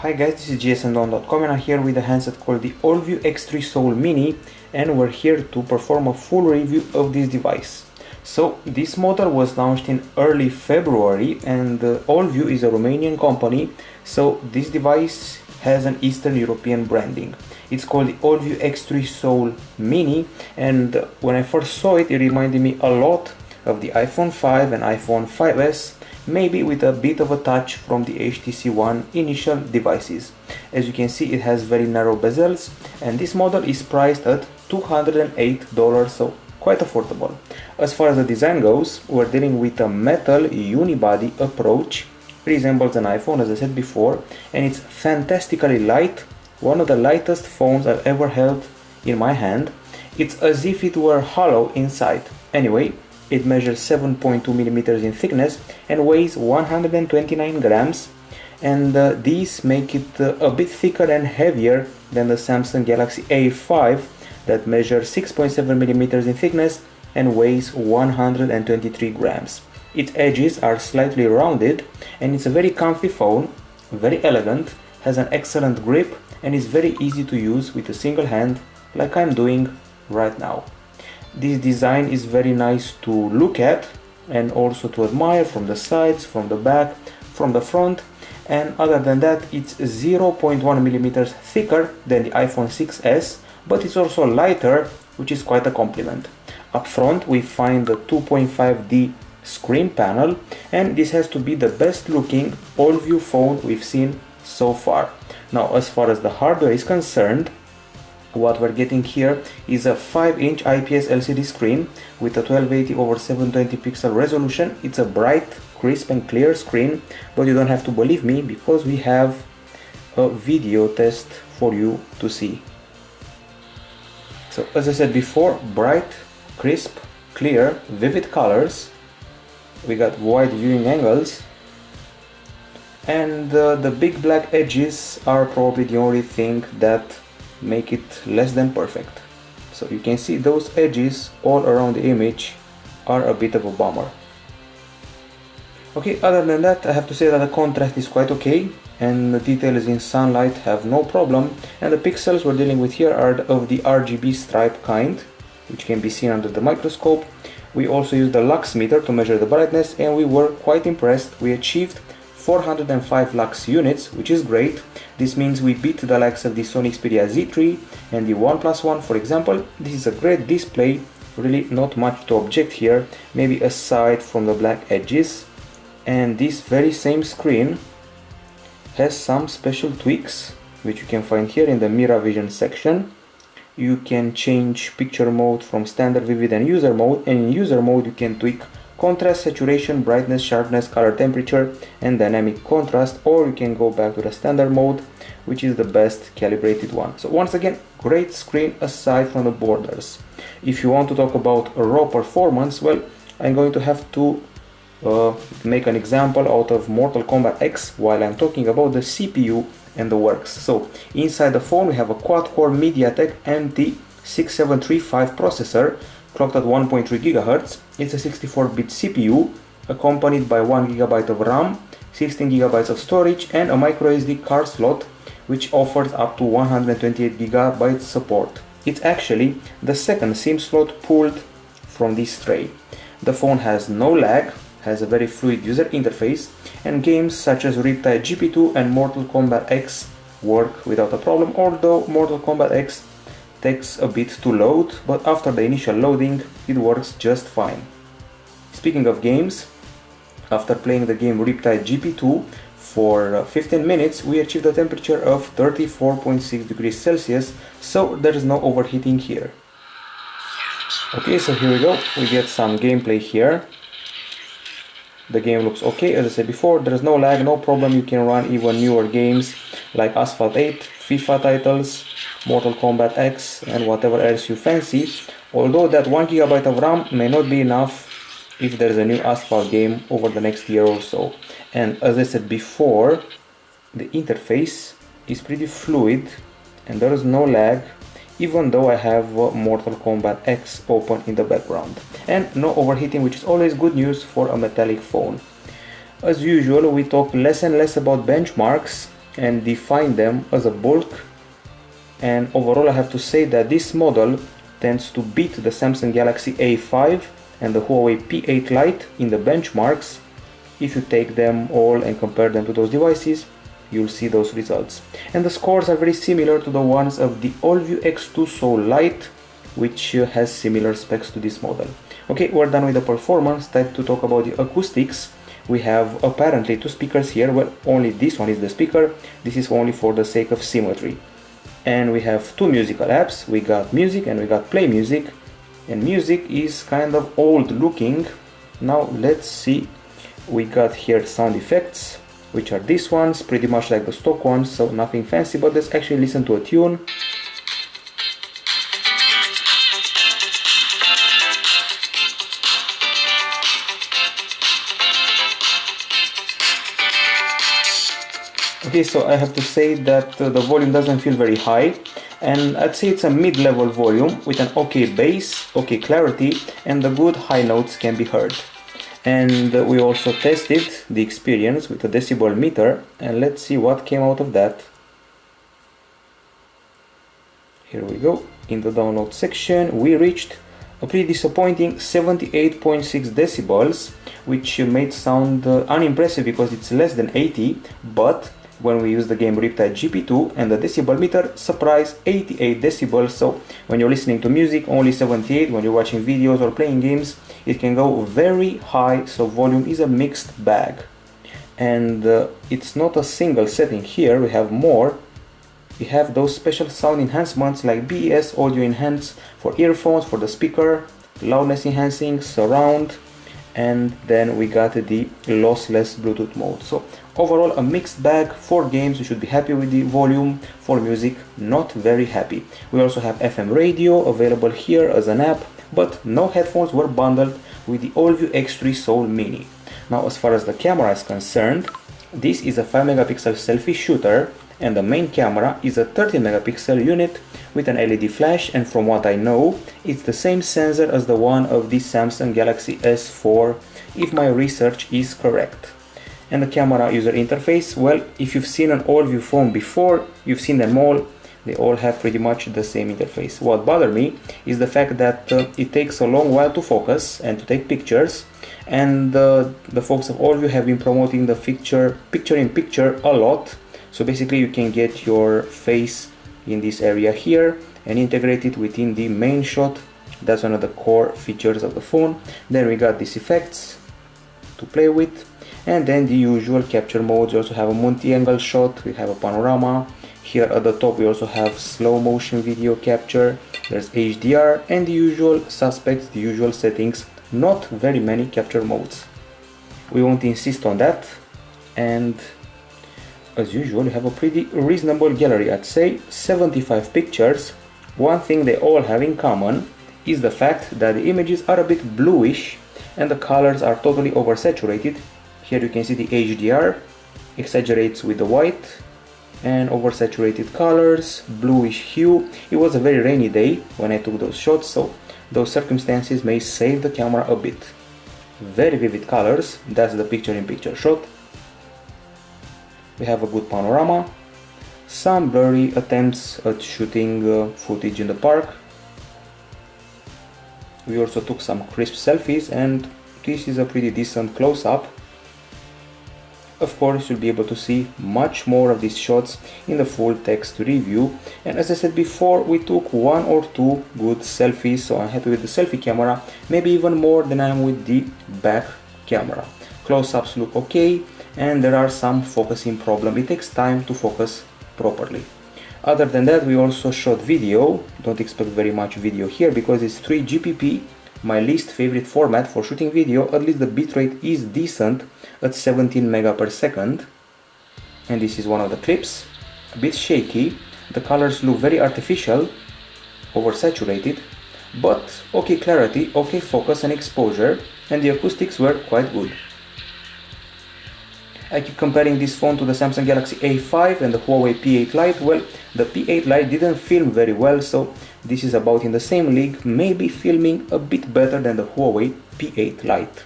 Hi guys, this is GSMDome.com and I'm here with a handset called the Allview X3 Soul Mini, and we're here to perform a full review of this device. So this model was launched in early February, and Allview is a Romanian company, so this device has an Eastern European branding. It's called the Allview X3 Soul Mini, and when I first saw it, it reminded me a lot of the iPhone 5 and iPhone 5S, maybe with a bit of a touch from the HTC One initial devices. As you can see, it has very narrow bezels, and this model is priced at $208, so quite affordable. As far as the design goes, we're dealing with a metal unibody approach. Resembles an iPhone, as I said before, and it's fantastically light, one of the lightest phones I've ever held in my hand. It's as if it were hollow inside. Anyway, it measures 7.2 millimeters in thickness and weighs 129 grams, and these make it a bit thicker and heavier than the Samsung Galaxy A5 that measures 6.7 millimeters in thickness and weighs 123 grams. Its edges are slightly rounded, and it's a very comfy phone, very elegant, has an excellent grip, and is very easy to use with a single hand like I'm doing right now. This design is very nice to look at and also to admire from the sides, from the back, from the front, and other than that, it's 0.1 millimeters thicker than the iPhone 6s, but it's also lighter, which is quite a compliment. Up front we find the 2.5D screen panel, and this has to be the best looking Allview phone we've seen so far. Now, as far as the hardware is concerned, what we're getting here is a 5-inch IPS LCD screen with a 1280 over 720 pixel resolution. It's a bright, crisp and clear screen, but you don't have to believe me because we have a video test for you to see. So as I said before, bright, crisp, clear, vivid colors. We got wide viewing angles, and the big black edges are probably the only thing that make it less than perfect. So you can see those edges all around the image are a bit of a bummer. Okay, other than that, I have to say that the contrast is quite okay, and the details in sunlight have no problem, and the pixels we're dealing with here are of the RGB stripe kind, which can be seen under the microscope. We also used the lux meter to measure the brightness, and we were quite impressed. We achieved 405 lux units, which is great. This means we beat the likes of the Sony Xperia Z3 and the OnePlus One, for example. This is a great display, really not much to object here, maybe aside from the black edges. And this very same screen has some special tweaks, which you can find here in the MiraVision section. You can change picture mode from standard, vivid and user mode, and in user mode you can tweak contrast, saturation, brightness, sharpness, color temperature and dynamic contrast, or you can go back to the standard mode, which is the best calibrated one. So once again, great screen aside from the borders. If you want to talk about raw performance, well, I'm going to have to make an example out of Mortal Kombat X while I'm talking about the CPU and the works. So inside the phone we have a quad-core MediaTek MT6735 processor clocked at 1.3 GHz. It's a 64-bit CPU accompanied by 1 GB of RAM, 16 GB of storage and a microSD card slot, which offers up to 128 GB support. It's actually the second SIM slot pulled from this tray. The phone has no lag, has a very fluid user interface, and games such as Riptide GP2 and Mortal Kombat X work without a problem, although Mortal Kombat X takes a bit to load, but after the initial loading it works just fine. Speaking of games, after playing the game Riptide GP2 for 15 minutes, we achieved a temperature of 34.6 degrees Celsius, so there is no overheating here. Okay, so here we go, we get some gameplay here. The game looks okay, as I said before, there is no lag, no problem. You can run even newer games like Asphalt 8, FIFA titles, Mortal Kombat X and whatever else you fancy, although that 1 GB of RAM may not be enough if there's a new Asphalt game over the next year or so. And as I said before, the interface is pretty fluid and there is no lag, even though I have Mortal Kombat X open in the background, and no overheating, which is always good news for a metallic phone. As usual, we talk less and less about benchmarks and define them as a bulk, and overall I have to say that this model tends to beat the Samsung Galaxy A5 and the Huawei P8 Lite in the benchmarks. If you take them all and compare them to those devices, you'll see those results. And the scores are very similar to the ones of the Allview X2 Soul Lite, which has similar specs to this model. Okay, we're done with the performance. Time to talk about the acoustics. We have apparently two speakers here. Well, only this one is the speaker. This is only for the sake of symmetry. And we have two musical apps. We got music and we got play music. And music is kind of old looking. Now let's see. We got here sound effects, which are these ones, pretty much like the stock ones, so nothing fancy, but let's actually listen to a tune. Okay, so I have to say that the volume doesn't feel very high, and I'd say it's a mid-level volume with an okay bass, okay clarity, and the good high notes can be heard. And we also tested the experience with a decibel meter, and let's see what came out of that. Here we go. In the download section we reached a pretty disappointing 78.6 decibels, which made sound unimpressive because it's less than 80, but when we use the game Riptide GP2 and the decibel meter, surprise, 88 decibels. So when you're listening to music, only 78. When you're watching videos or playing games, it can go very high, so volume is a mixed bag. And it's not a single setting here, we have more. We have those special sound enhancements like BES audio enhance for earphones, for the speaker, loudness enhancing, surround, and then we got the lossless Bluetooth mode. So overall a mixed bag. For games you should be happy with the volume, for music not very happy. We also have FM radio available here as an app, but no headphones were bundled with the Allview X3 Soul Mini. Now as far as the camera is concerned, this is a 5 megapixel selfie shooter, and the main camera is a 13 megapixel unit with an LED flash, and from what I know, it's the same sensor as the one of the Samsung Galaxy S4, if my research is correct. And the camera user interface, well, if you've seen an Allview phone before, you've seen them all, they all have pretty much the same interface. What bothered me is the fact that it takes a long while to focus and to take pictures, and the folks of Allview have been promoting the picture-in-picture a lot. So basically you can get your face in this area here and integrate it within the main shot. That's one of the core features of the phone. Then we got these effects to play with, and then the usual capture modes. We also have a multi-angle shot, we have a panorama. Here at the top we also have slow motion video capture, there's HDR, and the usual suspects, the usual settings. Not very many capture modes. We won't insist on that, and as usual, you have a pretty reasonable gallery. I'd say 75 pictures. One thing they all have in common is the fact that the images are a bit bluish and the colors are totally oversaturated. Here you can see the HDR exaggerates with the white and oversaturated colors, bluish hue. It was a very rainy day when I took those shots, so those circumstances may save the camera a bit. Very vivid colors, that's the picture-in-picture shot. We have a good panorama, some blurry attempts at shooting footage in the park. We also took some crisp selfies, and this is a pretty decent close-up. Of course, you'll be able to see much more of these shots in the full text review. And as I said before, we took one or two good selfies, so I'm happy with the selfie camera, maybe even more than I am with the back camera. Close-ups look okay, and there are some focusing problems. It takes time to focus properly. Other than that, we also shot video. Don't expect very much video here because it's 3GPP, my least favorite format for shooting video. At least the bitrate is decent at 17 mega per second. And this is one of the clips. A bit shaky, the colors look very artificial, oversaturated, but okay clarity, okay focus and exposure, and the acoustics were quite good. I keep comparing this phone to the Samsung Galaxy A5 and the Huawei P8 Lite. Well, the P8 Lite didn't film very well, so this is about in the same league, maybe filming a bit better than the Huawei P8 Lite.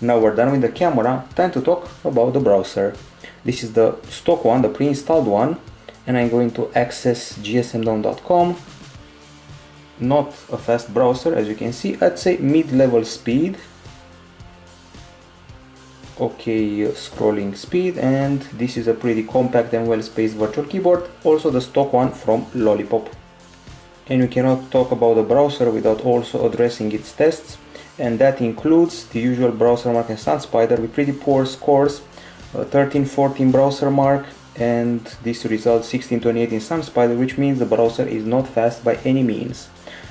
Now we're done with the camera, time to talk about the browser. This is the stock one, the pre-installed one, and I'm going to access GSMDome.com. Not a fast browser, as you can see. I'd say mid-level speed. Okay, scrolling speed, and this is a pretty compact and well-spaced virtual keyboard, also the stock one from Lollipop. And we cannot talk about the browser without also addressing its tests, and that includes the usual browser mark and SunSpider with pretty poor scores, 1314 browser mark, and this results 1628 in SunSpider, which means the browser is not fast by any means.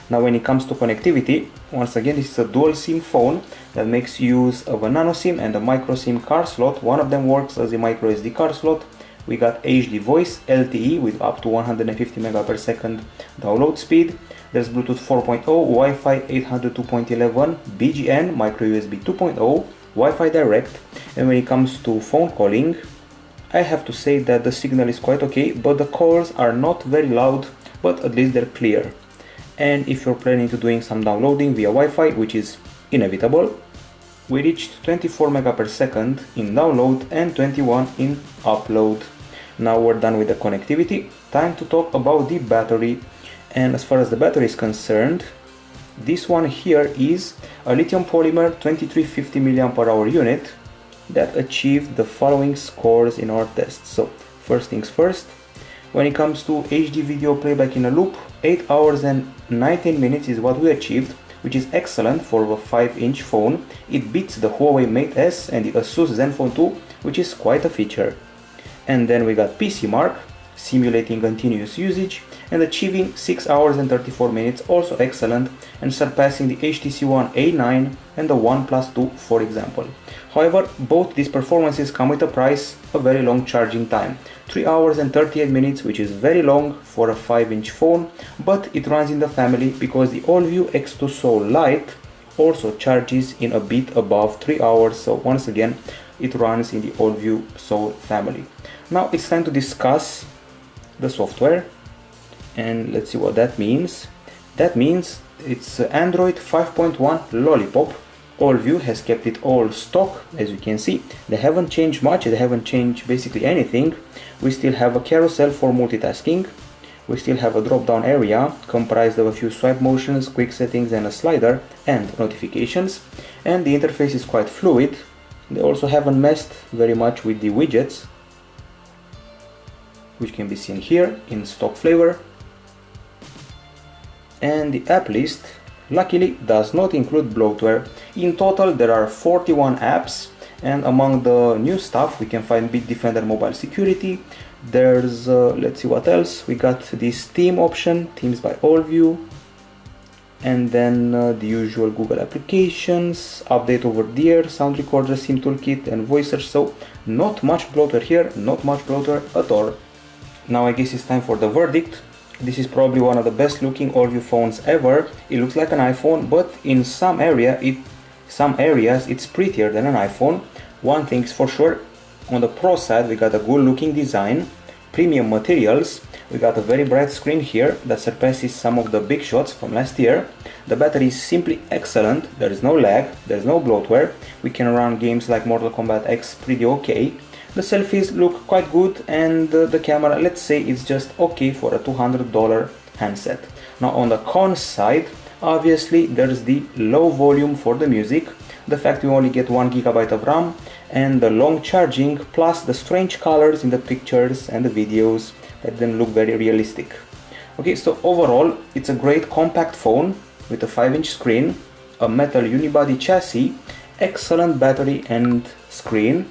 Now when it comes to connectivity, once again this is a dual SIM phone that makes use of a nano SIM and a micro SIM card slot. One of them works as a micro SD card slot. We got HD voice LTE with up to 150 Mbps download speed. There's Bluetooth 4.0, Wi-Fi 802.11, BGN, micro USB 2.0, Wi-Fi direct. And when it comes to phone calling, I have to say that the signal is quite okay, but the calls are not very loud, but at least they're clear. And if you're planning to doing some downloading via Wi-Fi, which is inevitable, we reached 24 Mbps in download and 21 in upload. Now we're done with the connectivity. Time to talk about the battery. And as far as the battery is concerned, this one here is a lithium polymer 2350 mAh unit that achieved the following scores in our tests. So first things first, when it comes to HD video playback in a loop, 8 hours and 19 minutes is what we achieved, which is excellent for a 5-inch phone. It beats the Huawei Mate S and the Asus Zenfone 2, which is quite a feature. And then we got PC mark, simulating continuous usage and achieving 6 hours and 34 minutes, also excellent, and surpassing the HTC One A9 and the OnePlus 2, for example. However, both these performances come with a price, a very long charging time. 3 hours and 38 minutes, which is very long for a 5-inch phone, but it runs in the family because the Allview X2 Soul Lite also charges in a bit above 3 hours, so once again, it runs in the Allview Soul family. Now it's time to discuss the software, and let's see what that means. That means it's Android 5.1 Lollipop. Allview has kept it all stock, as you can see. They haven't changed much, they haven't changed basically anything. We still have a carousel for multitasking. We still have a drop-down area comprised of a few swipe motions, quick settings and a slider and notifications. And the interface is quite fluid. They also haven't messed very much with the widgets, which can be seen here in stock flavor. And the app list luckily does not include bloatware. In total there are 41 apps, and among the new stuff we can find Bitdefender mobile security. There's let's see what else. We got this theme option, themes by Allview, and then the usual Google applications, update over the air, sound recorder, SIM toolkit and voice search. So not much bloatware here, not much bloatware at all. Now I guess it's time for the verdict. This is probably one of the best looking Allview phones ever. It looks like an iPhone, but in some areas it's prettier than an iPhone. One thing's for sure, on the Pro side we got a good looking design, premium materials, we got a very bright screen here that surpasses some of the big shots from last year. The battery is simply excellent, there is no lag, there is no bloatware, we can run games like Mortal Kombat X pretty okay. The selfies look quite good, and the camera, let's say it's just okay for a $200 handset. Now on the con side, obviously there's the low volume for the music, the fact you only get 1 GB of RAM, and the long charging, plus the strange colors in the pictures and the videos that didn't look very realistic. Okay, so overall it's a great compact phone with a 5-inch screen, a metal unibody chassis, excellent battery and screen.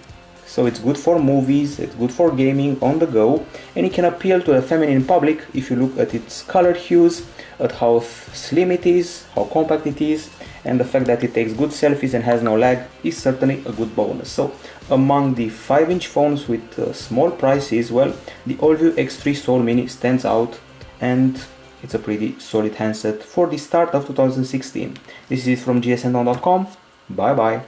So it's good for movies, it's good for gaming on the go, and it can appeal to the feminine public if you look at its color hues, at how slim it is, how compact it is, and the fact that it takes good selfies and has no lag is certainly a good bonus. So among the 5-inch phones with small prices, well, the Allview X3 Soul Mini stands out, and it's a pretty solid handset for the start of 2016. This is from GSMDome.com. Bye bye.